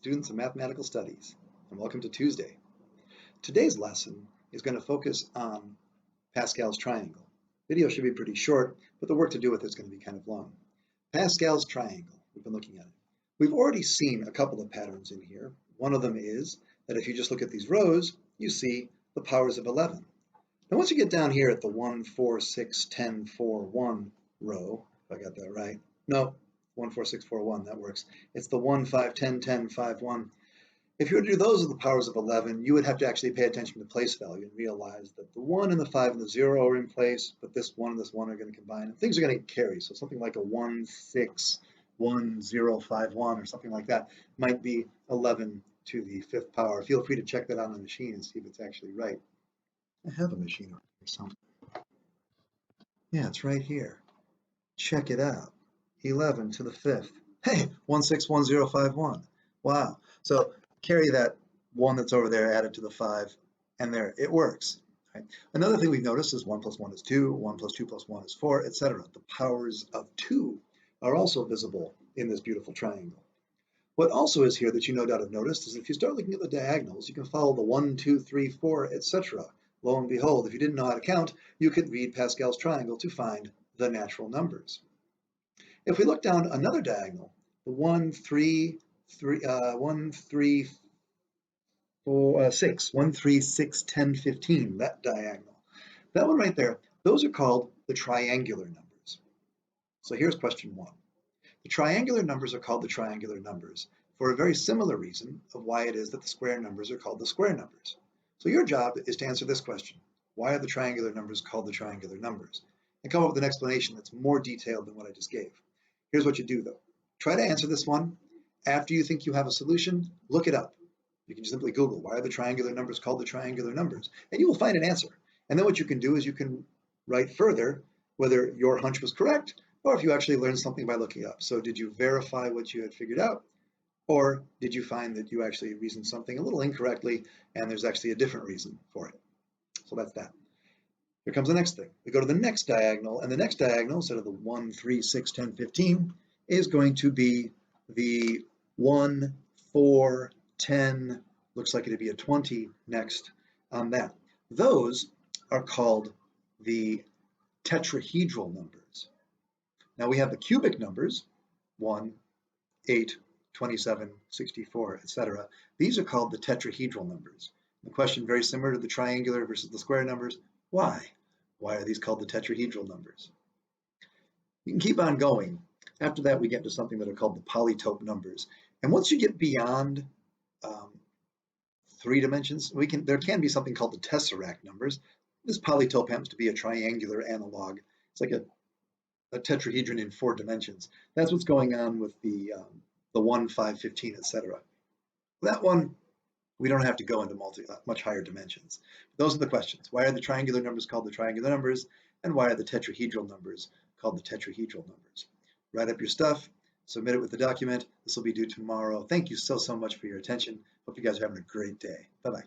Students of Mathematical Studies, and welcome to Tuesday. Today's lesson is going to focus on Pascal's triangle. Video should be pretty short, but the work to do with it is going to be kind of long. Pascal's triangle, we've been looking at it. We've already seen a couple of patterns in here. One of them is that if you just look at these rows, you see the powers of 11. Now once you get down here at the 1, 4, 6, 10, 4, 1 row, if I got that right, no, 1, 4, 6, 4, 1, that works. It's the 1, 5, 10, 10, 5, 1. If you were to do those with the powers of 11, you would have to actually pay attention to place value and realize that the 1 and the 5 and the 0 are in place, but this 1 and this 1 are going to combine, and things are going to carry. So something like a 1, 6, 1, 0, 5, 1, or something like that might be 11 to the 5th power. Feel free to check that on the machine and see if it's actually right. I have a machine over here somewhere. Yeah, it's right here. Check it out. 11 to the 5th. Hey, 161051. Wow. So carry that 1 that's over there added to the 5, and there it works. Right? Another thing we've noticed is 1 plus 1 is 2, 1 plus 2 plus 1 is 4, etc. The powers of 2 are also visible in this beautiful triangle. What also is here that you no doubt have noticed is if you start looking at the diagonals, you can follow the 1, 2, 3, 4, etc. Lo and behold, if you didn't know how to count, you could read Pascal's triangle to find the natural numbers. If we look down another diagonal, the 1, 3, 6, 1, 3, 6, 10, 15, that diagonal. That one right there, those are called the triangular numbers. So here's question 1. The triangular numbers are called the triangular numbers for a very similar reason of why it is that the square numbers are called the square numbers. So your job is to answer this question. Why are the triangular numbers called the triangular numbers? And come up with an explanation that's more detailed than what I just gave. Here's what you do though. Try to answer this one. After you think you have a solution, look it up. You can simply Google, why are the triangular numbers called the triangular numbers? And you will find an answer. And then what you can do is you can write further whether your hunch was correct or if you actually learned something by looking up. So did you verify what you had figured out? Or did you find that you actually reasoned something a little incorrectly and there's actually a different reason for it? So that's that. Here comes the next thing. We go to the next diagonal, and the next diagonal, instead of the 1, 3, 6, 10, 15, is going to be the 1, 4, 10, looks like it'd be a 20 next on that. Those are called the tetrahedral numbers. Now we have the cubic numbers, 1, 8, 27, 64, etc. These are called the tetrahedral numbers. The question very similar to the triangular versus the square numbers. Why? Why are these called the tetrahedral numbers? You can keep on going. After that, we get to something that are called the polytope numbers. And once you get beyond 3 dimensions, there can be something called the tesseract numbers. This polytope happens to be a triangular analog. It's like a tetrahedron in 4 dimensions. That's what's going on with the 1, 5, 15, etc. That one, we don't have to go into much higher dimensions. Those are the questions. Why are the triangular numbers called the triangular numbers? And why are the tetrahedral numbers called the tetrahedral numbers? Write up your stuff, submit it with the document. This will be due tomorrow. Thank you so much for your attention. Hope you guys are having a great day. Bye-bye.